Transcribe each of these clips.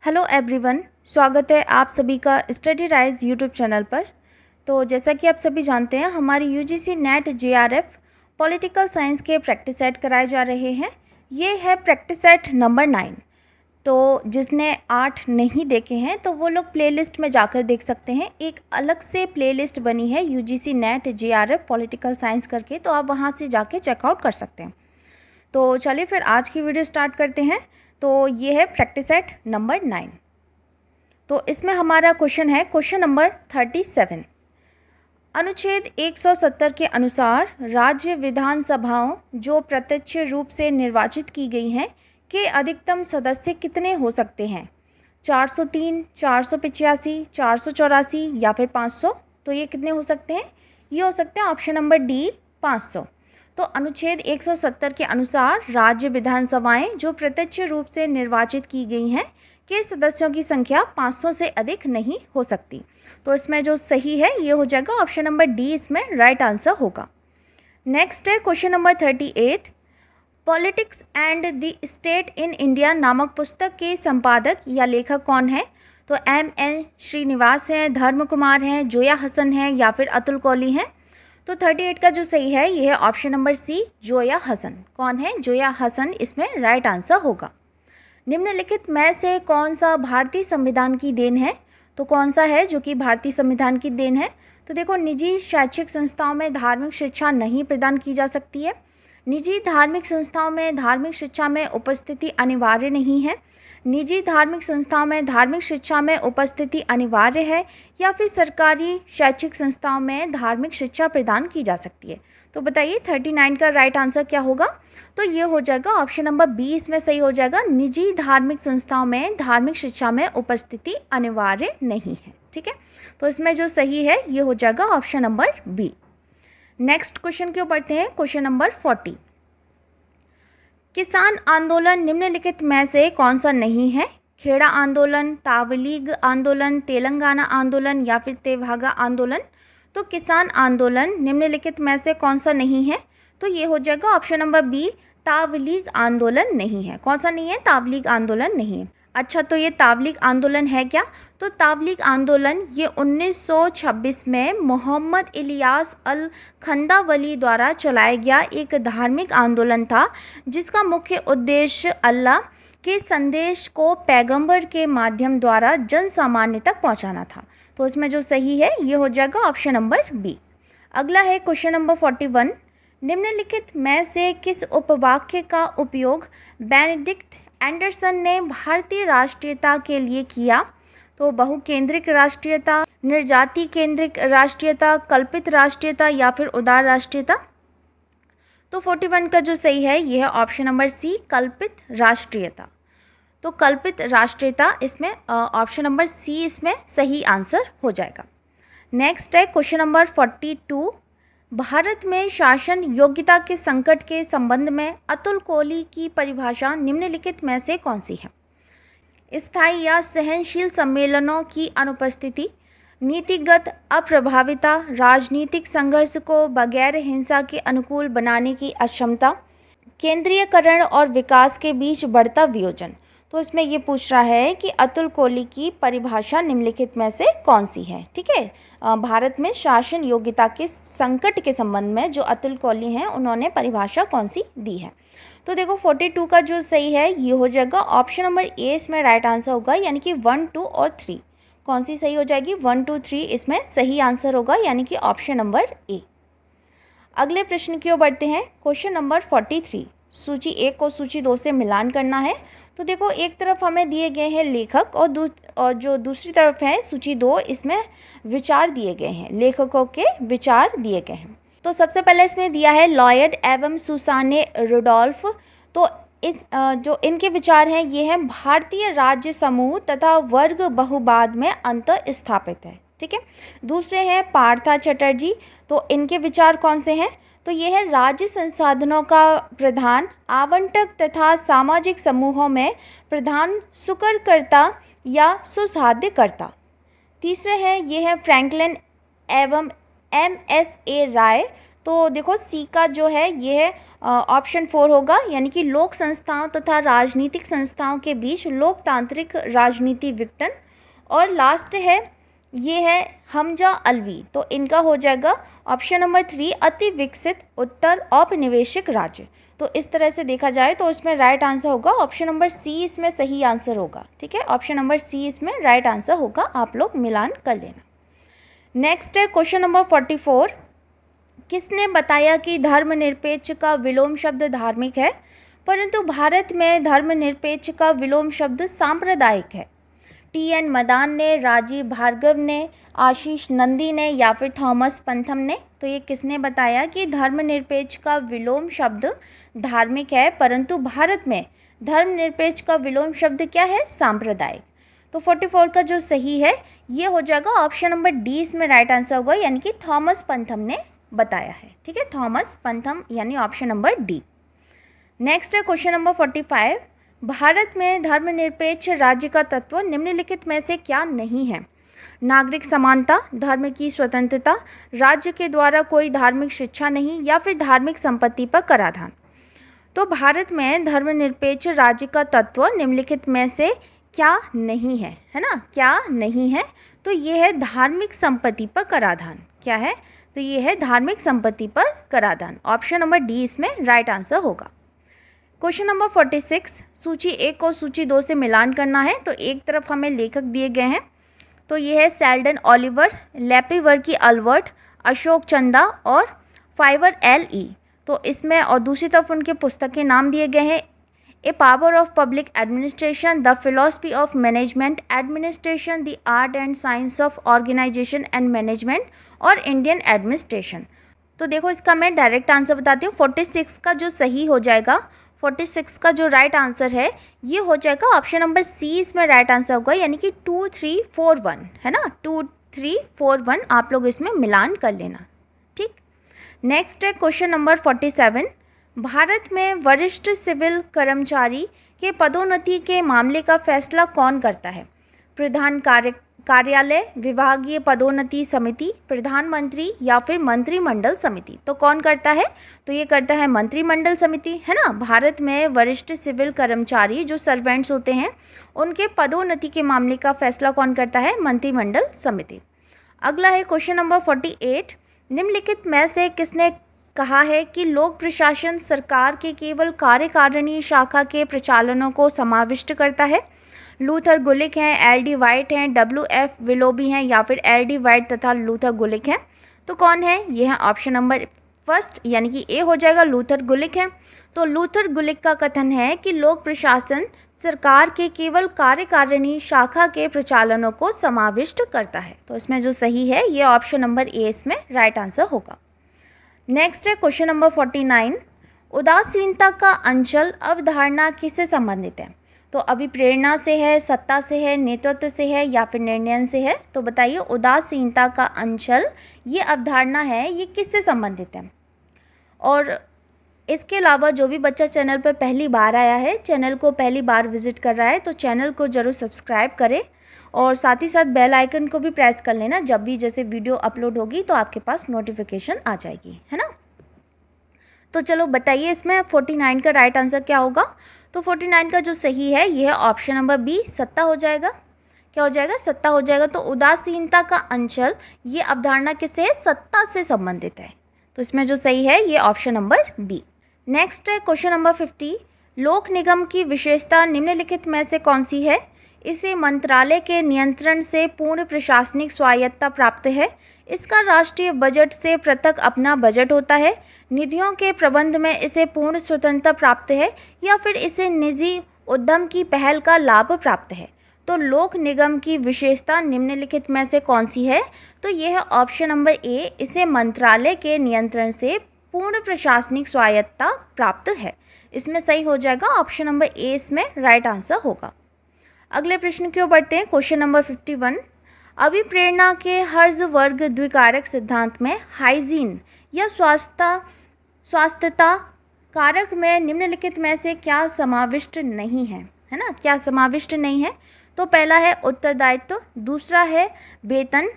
Hello everyone, स्वागत है आप सभी का स्टडी राइज यूट्यूब चैनल पर। तो जैसा कि आप सभी जानते हैं, हमारी UGC net JRF political science के प्रैक्टिस सेट कराए जा रहे हैं। ये है प्रैक्टिस सेट नंबर 9। तो जिसने 8 नहीं देखे हैं तो वो लोग प्लेलिस्ट में जाकर देख सकते हैं। एक अलग से प्लेलिस्ट बनी है UGC net JRF political science करके, तो आप वहाँ से जाके चेकआउट कर सकते हैं। तो चलिए फिर आज की वीडियो स्टार्ट करते हैं। तो ये है प्रैक्टिस सेट नंबर 9। तो इसमें हमारा क्वेश्चन है क्वेश्चन नंबर 37। अनुच्छेद 170 के अनुसार राज्य विधानसभाओं जो प्रत्यक्ष रूप से निर्वाचित की गई हैं के अधिकतम सदस्य कितने हो सकते हैं? 403, 485, 484 या फिर 500। तो ये कितने हो सकते हैं? ये हो सकते हैं ऑप्शन नंबर डी 500। तो अनुच्छेद 170 के अनुसार राज्य विधानसभाएं जो प्रत्यक्ष रूप से निर्वाचित की गई हैं के सदस्यों की संख्या 500 से अधिक नहीं हो सकती। तो इसमें जो सही है ये हो जाएगा ऑप्शन नंबर डी, इसमें राइट आंसर होगा। नेक्स्ट है question number 38। Politics and the state in India नामक पुस्तक के संपादक या लेखक कौन है? तो M.N. श्रीनिवास हैं, धर्म कुमार हैं, जोया हसन हैं या फिर अतुल कौली हैं। तो 38 का जो सही है ये है option number C, Zoya Hasan. कौन है? जोया हसन, इसमें राइट आंसर होगा। निम्नलिखित में से कौन सा भारतीय संविधान की देन है? तो कौन सा है जो कि भारतीय संविधान की देन है? तो देखो, निजी शैक्षिक संस्थाओं में धार्मिक शिक्षा नहीं प्रदान की जा सकती है। निजी धार्मिक संस्थाओं में धार्मिक शिक्षा में उपस्थिति अनिवार्य नहीं है। निजी धार्मिक संस्थाओं में धार्मिक शिक्षा में उपस्थिति अनिवार्य है, या फिर सरकारी शैक्षिक संस्थाओं में धार्मिक शिक्षा प्रदान की जा सकती है। तो बताइए 39 का राइट आंसर क्या होगा? तो ये हो जाएगा ऑप्शन नंबर बी, इसमें सही हो जाएगा। निजी धार्मिक संस्थाओं में धार्मिक शिक्षा में उपस्थिति अनिवार्य नहीं है। ठीक है, तो इसमें जो सही है ये हो जाएगा option number B. Next question क्यों पढ़ते हैं, क्वेश्चन नंबर 40। किसान आंदोलन निम्नलिखित में से कौन सा नहीं है? खेड़ा आंदोलन, ताबलीग आंदोलन, तेलंगाना आंदोलन या फिर तेभागा आंदोलन। तो किसान आंदोलन निम्नलिखित में से कौन सा नहीं है? तो ये हो जाएगा ऑप्शन नंबर बी, ताबलीग आंदोलन नहीं है। कौन सा नहीं है? ताबलीग आंदोलन नहीं है। अच्छा, तो ये ताबलीग आंदोलन है क्या? तो ताबलीग आंदोलन ये 1926 में मोहम्मद इलियास अल खंदावली द्वारा चलाया गया एक धार्मिक आंदोलन था, जिसका मुख्य उद्देश्य अल्लाह के संदेश को पैगंबर के माध्यम द्वारा जन सामान्य तक पहुंचाना था। तो इसमें जो सही है ये हो जाएगा ऑप्शन नंबर बी। अगला है क्वेश्चन नंबर 41। निम्नलिखित में से किस उपवाक्य का उपयोग बेनेडिक्ट एंडरसन ने भारतीय राष्ट्रीयता के लिए किया? तो बहुकेंद्रिक राष्ट्रीयता, निर्जाति केंद्रिक राष्ट्रीयता, कल्पित राष्ट्रीयता या फिर उदार राष्ट्रीयता। तो 41 का जो सही है ये है ऑप्शन नंबर सी, कल्पित राष्ट्रीयता। तो कल्पित राष्ट्रीयता, इसमें ऑप्शन नंबर सी इसमें सही आंसर हो जाएगा। नेक्स्ट है क्वेश्चन नंबर 42। भारत में शासन योग्यता के संकट के संबंध में अतुल कौली की परिभाषा निम्नलिखित में से कौन सी है? स्थायी या सहनशील सम्मेलनों की अनुपस्थिति, नीतिगत अप्रभाविता, राजनीतिक संघर्ष को बगैर हिंसा के अनुकूल बनाने की अक्षमता, केंद्रीयकरण और विकास के बीच बढ़ता वियोजन। तो इसमें ये पूछ रहा है कि अतुल कौली की परिभाषा निम्नलिखित में से कौन सी है। ठीक है, भारत में शासन योग्यता के संकट के संबंध में जो अतुल कौली हैं उन्होंने परिभाषा कौन सी दी है? तो देखो 42 का जो सही है ये हो जाएगा ऑप्शन नंबर ए, इसमें राइट आंसर होगा, यानी कि 1, 2 और 3। कौन सी सही हो जाएगी? 1, 2, 3 इसमें सही आंसर होगा, यानी कि ऑप्शन नंबर ए। अगले प्रश्न की ओर बढ़ते हैं, क्वेश्चन नंबर 43। सूची 1 को सूची 2 से मिलान करना है। तो देखो, एक तरफ हमें दिए गए हैं लेखक और जो दूसरी तरफ है सूची 2, इसमें विचार दिए गए हैं, लेखकों के विचार दिए गए हैं। तो सबसे पहले इसमें दिया है लॉयड एवं सुसाने रुडोल्फ। तो इस जो इनके विचार हैं ये हैं भारतीय राज्य समूह तथा वर्ग बहुवाद में अंतर स्थापित है। ठीक है, दूसरे हैं पार्था चटर्जी। तो इनके विचार कौन से हैं? तो ये है राज्य संसाधनों का प्रधान आवंटक तथा सामाजिक समूहों में प्रधान सुकरकर्ता या सुसाध्यकर्ता। तीसरे हैं ये है फ्रैंकलिन एवं M.S.A. राय। तो देखो सी का जो है ये है ऑप्शन 4 होगा, यानी कि लोक संस्थाओं तथा राजनीतिक संस्थाओं के बीच लोकतांत्रिक राजनीति विघटन। और लास्ट है ये है हमजा अलवी, तो इनका हो जाएगा ऑप्शन नंबर 3 अति विकसित उत्तर औपनिवेशिक राज्य। तो इस तरह से देखा जाए तो इसमें राइट आंसर होगा ऑप्शन नंबर सी, इसमें सही आंसर होगा। ठीक है, ऑप्शन नंबर सी इसमें राइट आंसर होगा, आप लोग मिलान कर लेना। नेक्स्ट है क्वेश्चन नंबर 44, किसने बताया कि धर्मनिरपेक्ष का विलोम शब्द धार्मिक है, परंतु भारत में धर्मनिरपेक्ष का विलोम शब्द सांप्रदायिक है? टी.एन. मदान ने, राजीव भार्गव ने, आशीष नंदी ने या फिर थॉमस पंथम ने? तो ये किसने बताया कि धर्मनिरपेक्ष का विलोम शब्द धार्मिक है, परंतु भारत में धर्मनिरपेक्ष का विलोम शब्द क्या है? सांप्रदायिक। तो 44 का जो सही है ये हो जाएगा ऑप्शन नंबर डी, इसमें राइट आंसर होगा, यानी कि थॉमस पंथम ने बताया है। ठीक है, थॉमस पंथम यानी ऑप्शन नंबर डी। नेक्स्ट है क्वेश्चन नंबर 45, भारत में धर्मनिरपेक्ष राज्य का तत्व निम्नलिखित में से क्या नहीं है? नागरिक समानता, धर्म की स्वतंत्रता, राज्य के द्वारा कोई धार्मिक शिक्षा नहीं या फिर धार्मिक संपत्ति पर कराधान। तो भारत में धर्मनिरपेक्ष राज्य का तत्व निम्नलिखित में से क्या नहीं है, है ना? क्या नहीं है? तो ये है धार्मिक संपत्ति पर कराधान। क्या है? तो ये है धार्मिक संपत्ति पर कराधान। ऑप्शन नंबर डी इसमें राइट आंसर होगा। क्वेश्चन नंबर 46, सूची 1 और सूची 2 से मिलान करना है। तो एक तरफ हमें लेखक दिए गए हैं, तो ये है सेल्डन ओलिवर, लेपीवर्की अल्बर्ट, अशोक चंदा और फाइवर एल.ई. तो इसमें और दूसरी तरफ उनके पुस्तक के नाम दिए गए हैं, a power of public administration, the philosophy of management administration, the art and science of organisation and management और इंडियन एडमिनिस्ट्रेशन। तो देखो इसका मैं डायरेक्ट आंसर बताती हूँ। 46 का जो सही हो जाएगा, 46 का जो राइट आंसर है ये हो जाएगा ऑप्शन नंबर सी, इसमें राइट आंसर होगा, यानी कि 2341 है ना, 2341 आप लोग इसमें मिलान कर लेना। ठीक, नेक्स्ट है क्वेश्चन नंबर 47, भारत में वरिष्ठ सिविल कर्मचारी के पदोन्नति के मामले का फैसला कौन करता है? प्रधान कार्यालय, विभागीय पदोन्नति समिति, प्रधानमंत्री या फिर मंत्रिमंडल समिति? तो कौन करता है? तो ये करता है मंत्रिमंडल समिति, है ना। भारत में वरिष्ठ सिविल कर्मचारी जो सर्वेंट्स होते हैं उनके पदोन्नति के मामले का फैसला कौन करता है? मंत्रिमंडल समिति। अगला है क्वेश्चन नंबर 48, निम्नलिखित में से किसने कहा है कि लोक प्रशासन सरकार के केवल कार्यकारिणी शाखा के प्रचालनों को समाविष्ट करता है? लूथर गुलिक हैं, एल.डी. वाइट हैं, डब्ल्यू.एफ. विलोबी हैं या फिर एल.डी. वाइट तथा लूथर गुलिक हैं? तो कौन है? ये है ऑप्शन नंबर फर्स्ट, यानी कि ए हो जाएगा, लूथर गुलिक है। तो लूथर गुलिक का कथन है कि लोक प्रशासन सरकार के केवल कार्यकारिणी शाखा के प्रचालनों को समाविष्ट करता है। तो इसमें जो सही है ये ऑप्शन नंबर ए इसमें राइट आंसर होगा। नेक्स्ट है क्वेश्चन नंबर 49, उदासीनता का अंचल अवधारणा किससे संबंधित है? तो अभिप्रेरणा से है, सत्ता से है, नेतृत्व से है या फिर निर्णय से है? तो बताइए उदासीनता का अंचल ये अवधारणा है ये किससे संबंधित है? और इसके अलावा जो भी बच्चा चैनल पर पहली बार आया है, चैनल को पहली बार विजिट कर रहा है, तो चैनल को ज़रूर सब्सक्राइब करें और साथ ही साथ बेल आइकन को भी प्रेस कर लेना। जब भी जैसे वीडियो अपलोड होगी तो आपके पास नोटिफिकेशन आ जाएगी, है ना। तो चलो बताइए इसमें 49 का राइट आंसर क्या होगा? तो 49 का जो सही है ये है ऑप्शन नंबर बी, सत्ता हो जाएगा। क्या हो जाएगा? सत्ता हो जाएगा। तो उदासीनता का अंचल ये अवधारणा किससे है? सत्ता से संबंधित है। तो इसमें जो सही है ये ऑप्शन नंबर बी। नेक्स्ट है क्वेश्चन नंबर 50, लोक निगम की विशेषता निम्नलिखित में से कौन सी है? इसे मंत्रालय के नियंत्रण से पूर्ण प्रशासनिक स्वायत्तता प्राप्त है। इसका राष्ट्रीय बजट से पृथक अपना बजट होता है। निधियों के प्रबंध में इसे पूर्ण स्वतंत्रता प्राप्त है या फिर इसे निजी उद्यम की पहल का लाभ प्राप्त है। तो लोक निगम की विशेषता निम्नलिखित में से कौन सी है? तो यह है ऑप्शन नंबर ए, इसे मंत्रालय के नियंत्रण से पूर्ण प्रशासनिक स्वायत्तता प्राप्त है। इसमें सही हो जाएगा ऑप्शन नंबर ए, इसमें राइट आंसर होगा। अगले प्रश्न की ओर बढ़ते हैं। क्वेश्चन नंबर 51, अभिप्रेरणा के हर्ज वर्ग द्विकारक सिद्धांत में हाइजीन या स्वास्थ्यता कारक में निम्नलिखित में से क्या समाविष्ट नहीं है? है ना, क्या समाविष्ट नहीं है? तो पहला है उत्तरदायित्व, दूसरा है वेतन,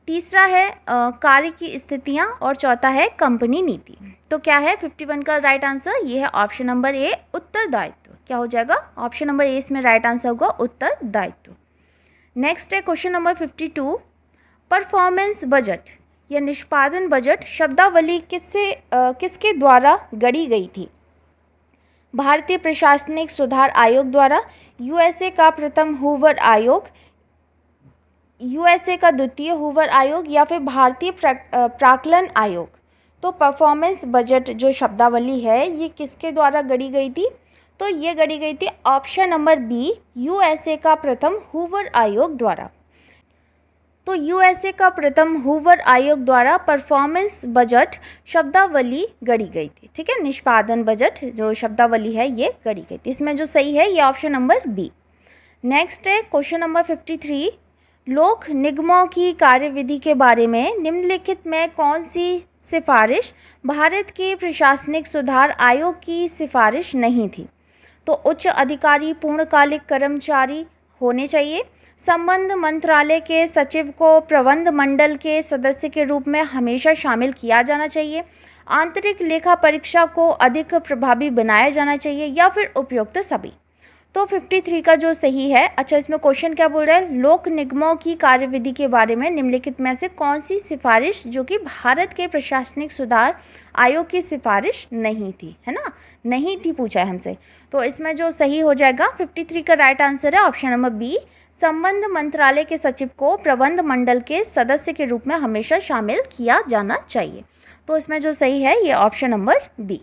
तीसरा है कार्य की स्थितियाँ और चौथा है कंपनी नीति। तो क्या है 51 का राइट आंसर? ये है ऑप्शन नंबर ए, उत्तरदायित्व। क्या हो जाएगा? ऑप्शन नंबर ए इसमें राइट आंसर होगा उत्तरदायित्व। नेक्स्ट है क्वेश्चन नंबर 52, परफॉर्मेंस बजट या निष्पादन बजट शब्दावली किसके द्वारा गढ़ी गई थी? भारतीय प्रशासनिक सुधार आयोग द्वारा, यूएसए का प्रथम हूवर आयोग, यूएसए का द्वितीय हूवर आयोग या फिर भारतीय प्राक्कलन आयोग। तो परफॉर्मेंस बजट जो शब्दावली है ये किसके द्वारा गढ़ी गई थी? तो ये गढ़ी गई थी ऑप्शन नंबर बी, यूएसए का प्रथम हूवर आयोग द्वारा। तो यूएसए का प्रथम हूवर आयोग द्वारा परफॉर्मेंस बजट शब्दावली गढ़ी गई थी। ठीक है, निष्पादन बजट जो शब्दावली है ये गढ़ी गई थी। इसमें जो सही है ये ऑप्शन नंबर बी। नेक्स्ट है क्वेश्चन नंबर 53, लोक निगमों की कार्यविधि के बारे में निम्नलिखित में कौन सी सिफारिश भारत के प्रशासनिक सुधार आयोग की सिफारिश नहीं थी? तो उच्च अधिकारी पूर्णकालिक कर्मचारी होने चाहिए, संबंध मंत्रालय के सचिव को प्रबंध मंडल के सदस्य के रूप में हमेशा शामिल किया जाना चाहिए, आंतरिक लेखा परीक्षा को अधिक प्रभावी बनाया जाना चाहिए या फिर उपयुक्त सभी। तो 53 का जो सही है, अच्छा इसमें क्वेश्चन क्या बोल रहा है? लोक निगमों की कार्यविधि के बारे में निम्नलिखित में से कौन सी सिफारिश जो कि भारत के प्रशासनिक सुधार आयोग की सिफारिश नहीं थी, है ना, नहीं थी पूछा है हमसे। तो इसमें जो सही हो जाएगा 53 का राइट आंसर है ऑप्शन नंबर बी, संबंध मंत्रालय के सचिव को प्रबंध मंडल के सदस्य के रूप में हमेशा शामिल किया जाना चाहिए। तो इसमें जो सही है ये ऑप्शन नंबर बी।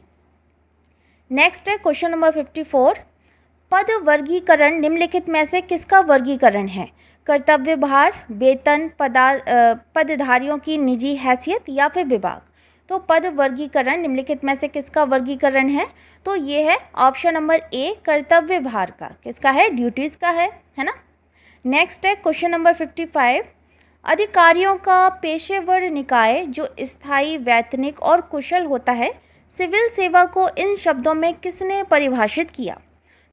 नेक्स्ट है क्वेश्चन नंबर 54, पद वर्गीकरण निम्नलिखित में से किसका वर्गीकरण है? कर्तव्य भार, वेतन, पदधारियों की निजी हैसियत या फिर विभाग। तो पद वर्गीकरण निम्नलिखित में से किसका वर्गीकरण है? तो ये है ऑप्शन नंबर ए, कर्तव्य भार का। किसका है? ड्यूटीज का है ना। नेक्स्ट है क्वेश्चन नंबर 55, अधिकारियों का पेशेवर निकाय जो स्थायी, वैतनिक और कुशल होता है, सिविल सेवा को इन शब्दों में किसने परिभाषित किया?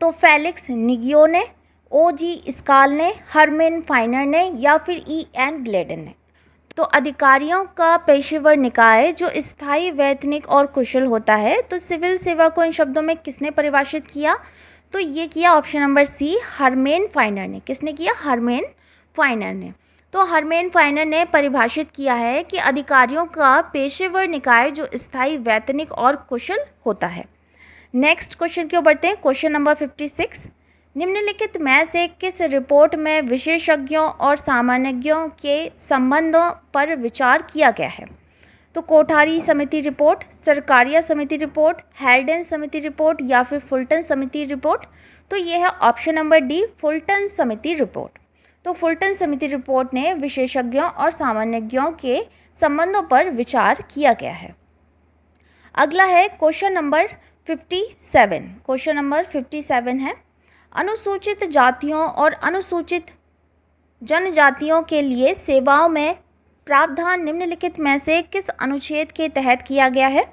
तो फेलिक्स निगियो ने, ओ.जी. स्काल ने, हरमेन फाइनर ने या फिर E.N. ग्लेडन ने। तो अधिकारियों का पेशेवर निकाय जो स्थायी, वैतनिक और कुशल होता है, तो सिविल सेवा को इन शब्दों में किसने परिभाषित किया? तो ये किया ऑप्शन नंबर सी, हरमेन फाइनर ने। किसने किया? हरमेन फाइनर ने। तो हरमेन फाइनर ने परिभाषित किया है कि अधिकारियों का पेशेवर निकाय जो स्थायी, वैतनिक और कुशल होता है। नेक्स्ट क्वेश्चन की ओर बढ़ते हैं, क्वेश्चन नंबर 56, निम्नलिखित में से किस रिपोर्ट में विशेषज्ञों और सामान्यज्ञों के संबंधों पर विचार किया गया है? तो कोठारी समिति रिपोर्ट, सरकारिया समिति रिपोर्ट, हेल्डेन समिति रिपोर्ट या फिर फुलटन समिति रिपोर्ट। तो ये है ऑप्शन नंबर डी, फुलटन समिति रिपोर्ट। तो फुलटन समिति रिपोर्ट ने विशेषज्ञों और सामान्यज्ञों के संबंधों पर विचार किया गया है। अगला है क्वेश्चन नंबर 57। क्वेश्चन नंबर 57 है, अनुसूचित जातियों और अनुसूचित जनजातियों के लिए सेवाओं में प्रावधान निम्नलिखित में से किस अनुच्छेद के तहत किया गया है?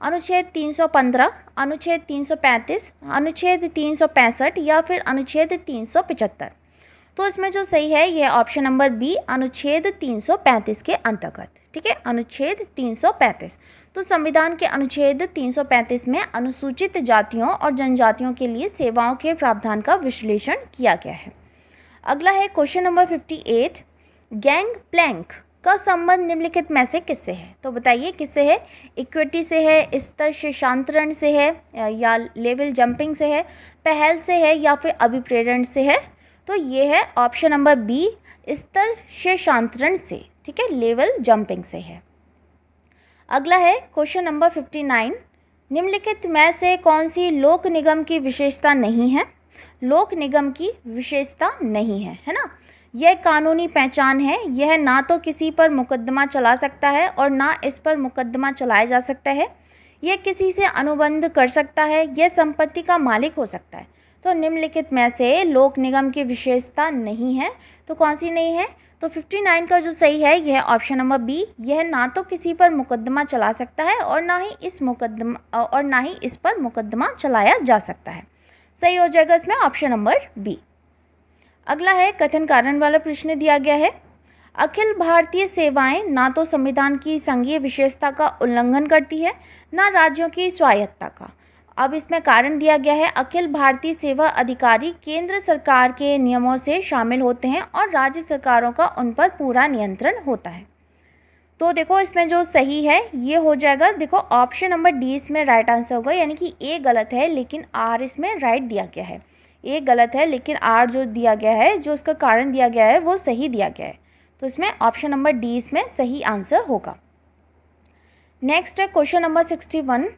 अनुच्छेद 315, अनुच्छेद 335, अनुच्छेद 365 या फिर अनुच्छेद 375। तो इसमें जो सही है ये ऑप्शन नंबर बी, अनुच्छेद 335 के अंतर्गत। ठीक है, अनुच्छेद 335। तो संविधान के अनुच्छेद 335 में अनुसूचित जातियों और जनजातियों के लिए सेवाओं के प्रावधान का विश्लेषण किया गया है। अगला है क्वेश्चन नंबर 58, गैंग प्लैंक का संबंध निम्नलिखित में से किससे है? तो बताइए किससे है? इक्विटी से है, स्तर शेषांतरण से है या लेवल जंपिंग से है, पहल से है या फिर अभिप्रेरण से है? तो ये है ऑप्शन नंबर बी, स्तर शेषांतरण से। ठीक है, लेवल जंपिंग से है। अगला है क्वेश्चन नंबर 59, निम्नलिखित में से कौन सी लोक निगम की विशेषता नहीं है? लोक निगम की विशेषता नहीं है ना। यह कानूनी पहचान है, यह ना तो किसी पर मुकदमा चला सकता है और ना इस पर मुकदमा चलाया जा सकता है, यह किसी से अनुबंध कर सकता है, यह संपत्ति का मालिक हो सकता है। तो निम्नलिखित में से लोक निगम की विशेषता नहीं है, तो कौन सी नहीं है? तो 59 का जो सही है यह ऑप्शन नंबर बी, यह ना तो किसी पर मुकदमा चला सकता है और ना ही इस पर मुकदमा चलाया जा सकता है। सही हो जाएगा इसमें ऑप्शन नंबर बी। अगला है कथन कारण वाला प्रश्न दिया गया है, अखिल भारतीय सेवाएं ना तो संविधान की संघीय विशेषता का उल्लंघन करती है, ना राज्यों की स्वायत्तता का। अब इसमें कारण दिया गया है, अखिल भारतीय सेवा अधिकारी केंद्र सरकार के नियमों से शामिल होते हैं और राज्य सरकारों का उन पर पूरा नियंत्रण होता है। तो देखो इसमें जो सही है ये हो जाएगा, देखो ऑप्शन नंबर डी इसमें राइट आंसर होगा, यानी कि ए गलत है लेकिन आर इसमें राइट दिया गया है। ए गलत है लेकिन आर जो दिया गया है, जो उसका कारण दिया गया है वो सही दिया गया है। तो इसमें ऑप्शन नंबर डी इसमें सही आंसर होगा। नेक्स्ट है क्वेश्चन नंबर 61।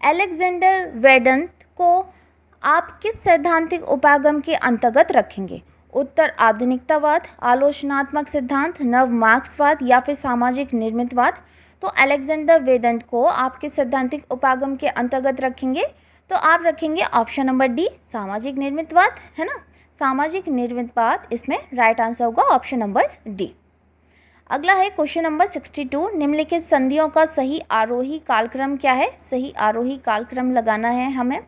अलेक्जेंडर वेदांत को आप किस सैद्धांतिक उपागम के अंतर्गत रखेंगे? उत्तर आधुनिकतावाद, आलोचनात्मक सिद्धांत, नव मार्क्सवाद या फिर सामाजिक निर्मितवाद। तो अलेक्जेंडर वेदांत को आप किस सैद्धांतिक उपागम के अंतर्गत रखेंगे? तो आप रखेंगे ऑप्शन नंबर डी सामाजिक निर्मितवाद, है ना। सामाजिक निर्मितवाद इसमें राइट आंसर होगा ऑप्शन नंबर डी। अगला है क्वेश्चन नंबर 62। निम्नलिखित संधियों का सही आरोही कालक्रम क्या है? सही आरोही कालक्रम लगाना है हमें।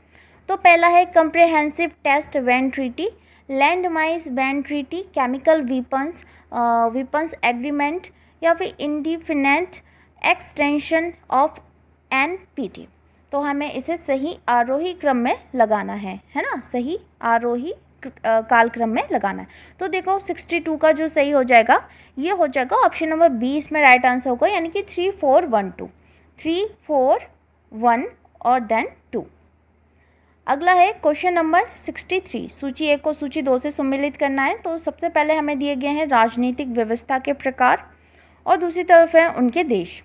तो पहला है comprehensive test ban treaty, land mines ban treaty, chemical weapons agreement या फिर इंडिफिनेट एक्सटेंशन ऑफ NPT। तो हमें इसे सही आरोही क्रम में लगाना है ना, सही आरोही कालक्रम में लगाना है। तो देखो 62 का जो सही हो जाएगा ये हो जाएगा ऑप्शन नंबर बी इसमें राइट आंसर होगा, यानी कि 3 4 1 2, 3 4 1 और देन 2। अगला है क्वेश्चन नंबर 63। सूची 1 को सूची 2 से सम्मिलित करना है। तो सबसे पहले हमें दिए गए हैं राजनीतिक व्यवस्था के प्रकार और दूसरी तरफ है उनके देश।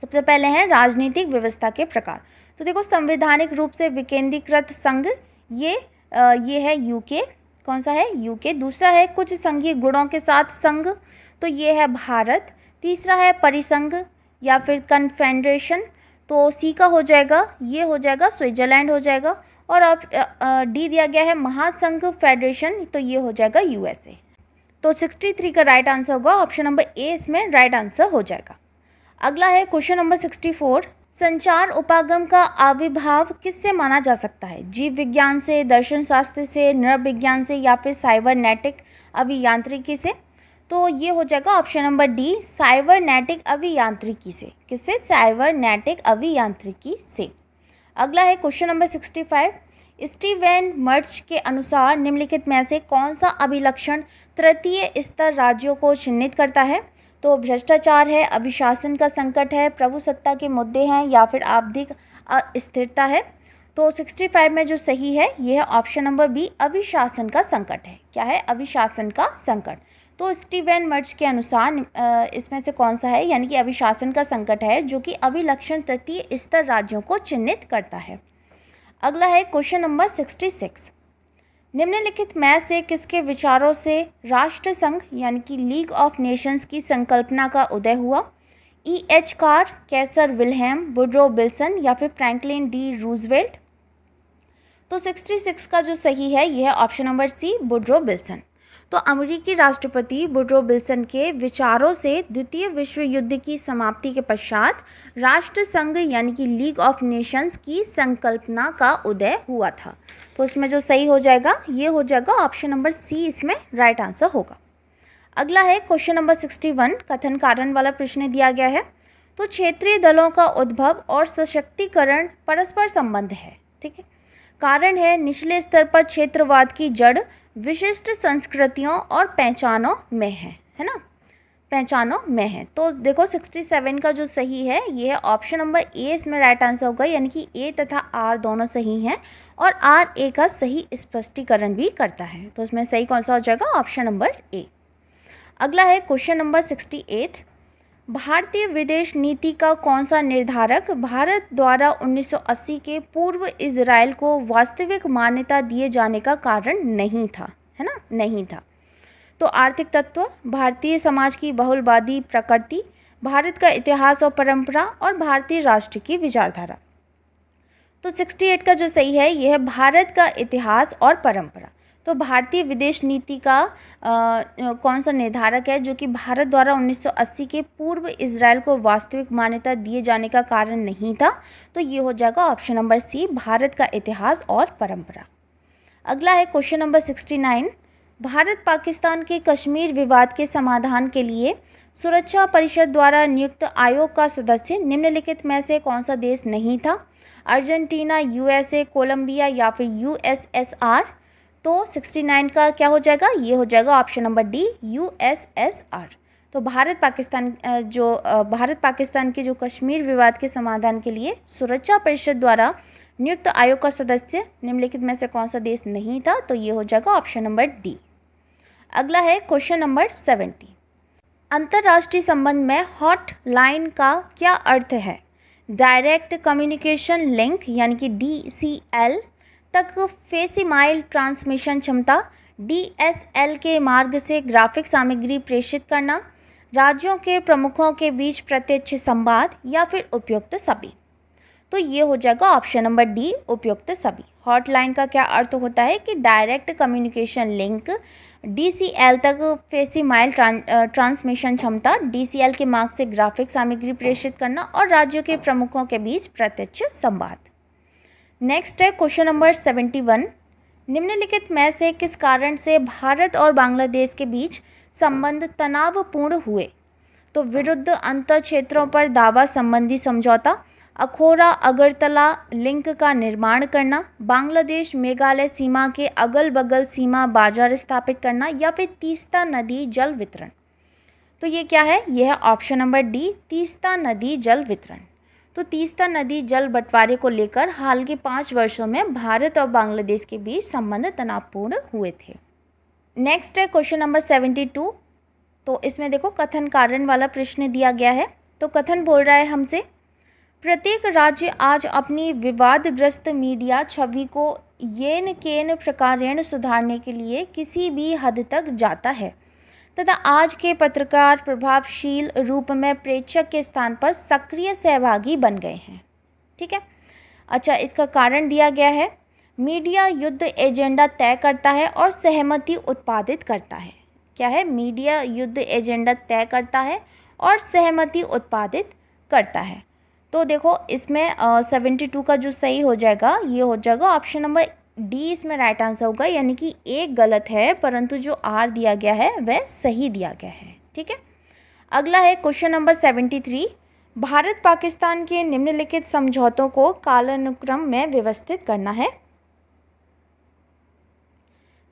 सबसे पहले हैं राजनीतिक व्यवस्था के प्रकार। तो देखो संवैधानिक रूप से विकेंद्रीकृत संघ, ये है यूके। कौन सा है? यूके। दूसरा है कुछ संघीय गुणों के साथ संघ, तो ये है भारत। तीसरा है परिसंघ या फिर कन्फेडरेशन, तो सी का हो जाएगा, ये हो जाएगा स्विट्जरलैंड हो जाएगा। और अब डी दिया गया है महासंघ फेडरेशन, तो ये हो जाएगा USA। तो 63 का राइट आंसर होगा ऑप्शन नंबर ए इसमें राइट आंसर हो जाएगा। अगला है क्वेश्चन नंबर 64। संचार उपागम का आविर्भाव किससे माना जा सकता है? जीव विज्ञान से, दर्शन शास्त्र से, नृविज्ञान से या फिर साइबरनेटिक अभियांत्रिकी से? तो ये हो जाएगा ऑप्शन नंबर डी साइबरनेटिक अभियांत्रिकी से। किससे? साइबरनेटिक अभियांत्रिकी से। अगला है क्वेश्चन नंबर 65। स्टीवेन मर्च के अनुसार निम्नलिखित में से कौन सा अभिलक्षण तृतीय स्तर राज्यों को चिन्हित करता है? तो भ्रष्टाचार है, अभिशासन का संकट है, प्रभुसत्ता के मुद्दे हैं या फिर आर्थिक अस्थिरता है। तो 65 में जो सही है ये है ऑप्शन नंबर बी अभिशासन का संकट है। क्या है? अभिशासन का संकट। तो स्टीवेन मर्च के अनुसार इसमें से कौन सा है, यानी कि अभिशासन का संकट है जो कि अभिलक्षण तृतीय स्तर राज्यों को चिन्हित करता है। अगला है क्वेश्चन नंबर 66। निम्नलिखित में से किसके विचारों से राष्ट्र संघ यानी कि लीग ऑफ नेशंस की संकल्पना का उदय हुआ? E.H. कार, कैसर विल्हेम, वुड्रो विल्सन या फिर फ्रैंकलिन डी रूजवेल्ट? तो 66 का जो सही है यह है option number C Woodrow Wilson. तो अमेरिकी राष्ट्रपति वुड्रो विल्सन के विचारों से द्वितीय विश्व युद्ध की समाप्ति के पश्चात राष्ट्र संघ यानी कि लीग ऑफ नेशंस की संकल्पना का उदय हुआ था। तो इसमें जो सही हो जाएगा ये हो जाएगा ऑप्शन नंबर सी इसमें राइट आंसर होगा। अगला है क्वेश्चन नंबर 61। कथन कारण वाला प्रश्न दिया गया है। तो क्षेत्रीय दलों का उद्भव और सशक्तिकरण परस्पर संबंध है। ठीक है। कारण है निचले स्तर पर क्षेत्रवाद की जड़ विशिष्ट संस्कृतियों और पहचानों में है ना, पहचानों में है। तो देखो 67 का जो सही है ये है ऑप्शन नंबर ए इसमें राइट आंसर होगा, यानी कि ए तथा आर दोनों सही हैं और आर ए का सही स्पष्टीकरण भी करता है। तो इसमें सही कौन सा हो जाएगा? Option number A. अगला है क्वेश्चन नंबर 68। भारतीय विदेश नीति का कौन सा निर्धारक भारत द्वारा 1980 के पूर्व इजराइल को वास्तविक मान्यता दिए जाने का कारण नहीं था, है ना, नहीं था? तो आर्थिक तत्व, भारतीय समाज की बहुलवादी प्रकृति, भारत का इतिहास और परंपरा और भारतीय राष्ट्र की विचारधारा। तो 68 का जो सही है यह है भारत का इतिहास और परंपरा। तो भारतीय विदेश नीति का कौन सा निर्धारक है जो कि भारत द्वारा 1980 के पूर्व इजराइल को वास्तविक मान्यता दिए जाने का कारण नहीं था? तो ये हो जाएगा ऑप्शन नंबर सी भारत का इतिहास और परंपरा। अगला है क्वेश्चन नंबर 69। भारत पाकिस्तान के कश्मीर विवाद के समाधान के लिए सुरक्षा परिषद द्वारा नियुक्त आयोग का सदस्य निम्नलिखित में से कौन सा देश नहीं था? अर्जेंटीना, यूएसए, कोलंबिया या फिर यूएसएसआर। तो 69 का क्या हो जाएगा? ये हो जाएगा ऑप्शन नंबर डी, यूएसएसआर। तो भारत पाकिस्तान के जो कश्मीर विवाद के समाधान के लिए सुरक्षा परिषद द्वारा नियुक्त आयोग का सदस्य निम्नलिखित में से कौन सा देश नहीं था? तो ये हो जाएगा ऑप्शन नंबर डी। अगला है क्वेश्चन नंबर 70। अंतर्राष्ट्रीय संबंध में हॉट लाइन का क्या अर्थ है? डायरेक्ट कम्युनिकेशन लिंक यानी कि DCL तक फेसिमाइल ट्रांसमिशन क्षमता, DSL के मार्ग से ग्राफिक सामग्री प्रेषित करना, राज्यों के प्रमुखों के बीच प्रत्यक्ष संवाद या फिर उपयुक्त सभी। तो ये हो जाएगा ऑप्शन नंबर डी, उपयुक्त सभी। हॉटलाइन का क्या अर्थ होता है कि डायरेक्ट कम्युनिकेशन लिंक, DCL तक फेसिमाइल ट्रांसमिशन क्षमता, DCL के मार्ग से ग्राफिक सामग्री प्रेषित करना और राज्यों के प्रमुखों के बीच प्रत्यक्ष संवाद। नेक्स्ट है क्वेश्चन नंबर 71। निम्नलिखित में से किस कारण से भारत और बांग्लादेश के बीच संबंध तनावपूर्ण हुए? तो विरुद्ध अंतर क्षेत्रों पर दावा संबंधी समझौता, अखोरा अगरतला लिंक का निर्माण करना, बांग्लादेश मेघालय सीमा के अगल बगल सीमा बाजार स्थापित करना या फिर तीस्ता नदी जल वितरण। तो ये क्या है? यह है ऑप्शन नंबर डी, तीस्ता नदी जल वितरण। तो तीस्ता नदी जल बंटवारे को लेकर हाल के 5 वर्षों में भारत और बांग्लादेश के बीच संबंध तनावपूर्ण हुए थे। नेक्स्ट है क्वेश्चन नंबर 72। तो इसमें देखो कथन कारण वाला प्रश्न दिया गया है। तो कथन बोल रहा है हमसे, प्रत्येक राज्य आज अपनी विवादग्रस्त मीडिया छवि को येन केन प्रकारेण सुधारने के लिए किसी भी हद तक जाता है तथा आज के पत्रकार प्रभावशील रूप में प्रेक्षक के स्थान पर सक्रिय सहभागी बन गए हैं। ठीक है। अच्छा, इसका कारण दिया गया है, मीडिया युद्ध एजेंडा तय करता है और सहमति उत्पादित करता है। क्या है? मीडिया युद्ध एजेंडा तय करता है और सहमति उत्पादित करता है। तो देखो इसमें 72 का जो सही हो जाएगा ये हो जाएगा ऑप्शन नंबर डी, इसमें राइट आंसर होगा। यानी कि एक गलत है परंतु जो आर दिया गया है वह सही दिया गया है। ठीक है। अगला है क्वेश्चन नंबर 73। भारत पाकिस्तान के निम्नलिखित समझौतों को कालानुक्रम में व्यवस्थित करना है।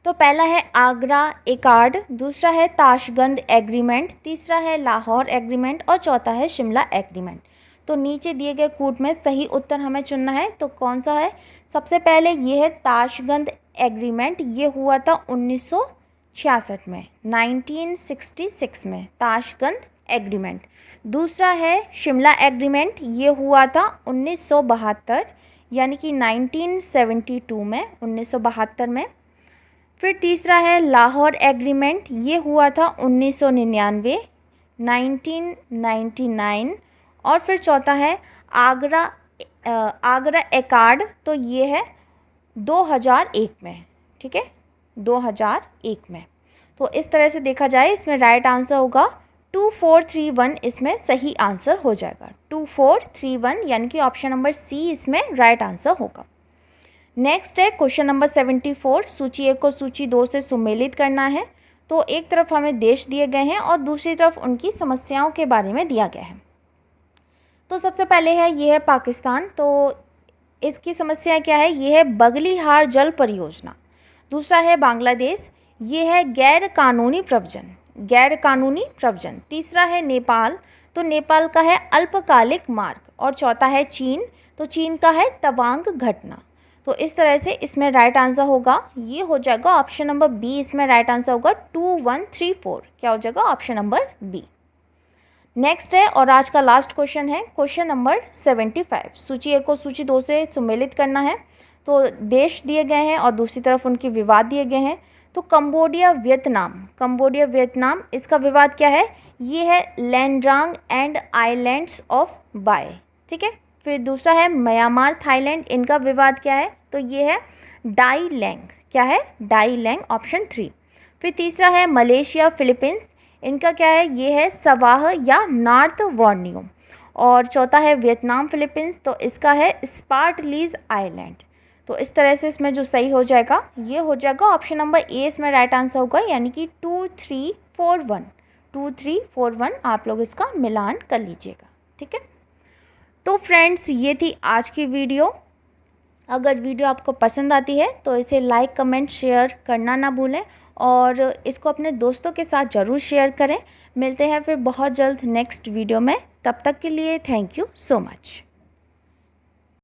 तो पहला है आगरा एकार्ड, दूसरा है ताशगंद एग्रीमेंट, तीसरा है लाहौर एग्रीमेंट और चौथा है शिमला एग्रीमेंट। तो नीचे दिए गए कूट में सही उत्तर हमें चुनना है। तो कौन सा है? सबसे पहले ये है ताशगंद एग्रीमेंट। ये हुआ था 1966 में, 1966 में ताशगंद एग्रीमेंट। दूसरा है शिमला एग्रीमेंट, ये हुआ था 1972 यानी कि 1972 में, 1972 में। फिर तीसरा है लाहौर एग्रीमेंट, ये हुआ था 1999, 1999। और फिर चौथा है आगरा एकार्ड, तो ये है 2001 में। ठीक है, 2001 में। तो इस तरह से देखा जाए इसमें राइट आंसर होगा 2431, इसमें सही आंसर हो जाएगा 2431, यानी कि ऑप्शन नंबर सी इसमें राइट आंसर होगा। नेक्स्ट है क्वेश्चन नंबर 74। सूची 1 को सूची 2 से सुमेलित करना है। तो एक तरफ हमें देश दिए गए हैं और दूसरी तरफ उनकी समस्याओं के बारे में दिया गया है। तो सबसे पहले है ये है पाकिस्तान। तो इसकी समस्या क्या है? ये है बगलीहार जल परियोजना। दूसरा है बांग्लादेश, ये है गैर कानूनी प्रव्रजन। तीसरा है नेपाल, तो नेपाल का है अल्पकालिक मार्ग। और चौथा है चीन, तो चीन का है तवांग घटना। तो इस तरह से इसमें राइट आंसर होगा, ये हो जाएगा ऑप्शन नंबर बी, इसमें राइट आंसर होगा 2134। क्या हो जाएगा? Option number B. नेक्स्ट है और आज का लास्ट क्वेश्चन है क्वेश्चन नंबर 75। सूची 1 को सूची 2 से सुमेलित करना है। तो देश दिए गए हैं और दूसरी तरफ उनके विवाद दिए गए हैं। तो कंबोडिया वियतनाम, इसका विवाद क्या है? ये है लैंड्रांग एंड आइलैंड्स ऑफ बाय। ठीक है। फिर दूसरा है म्यांमार थाईलैंड, इनका विवाद क्या है? तो ये है डाई लैंग। क्या है? डाई लैंग, ऑप्शन 3। फिर तीसरा है मलेशिया फिलीपींस, इनका क्या है? ये है सवाह या नॉर्थ बोर्नियो। और चौथा है वियतनाम फिलीपींस, तो इसका है स्पार्टलीज आइलैंड। तो इस तरह से इसमें जो सही हो जाएगा ये हो जाएगा ऑप्शन नंबर ए, इसमें राइट आंसर होगा, यानी कि 2 3 4 1, 2 3 4 1 आप लोग इसका मिलान कर लीजिएगा। ठीक है, तो फ्रेंड्स ये थी आज की वीडियो। अगर वीडियो आपको पसंद आती है तो इसे लाइक कमेंट शेयर करना ना भूलें और इसको अपने दोस्तों के साथ ज़रूर शेयर करें। मिलते हैं फिर बहुत जल्द नेक्स्ट वीडियो में, तब तक के लिए थैंक यू सो मच।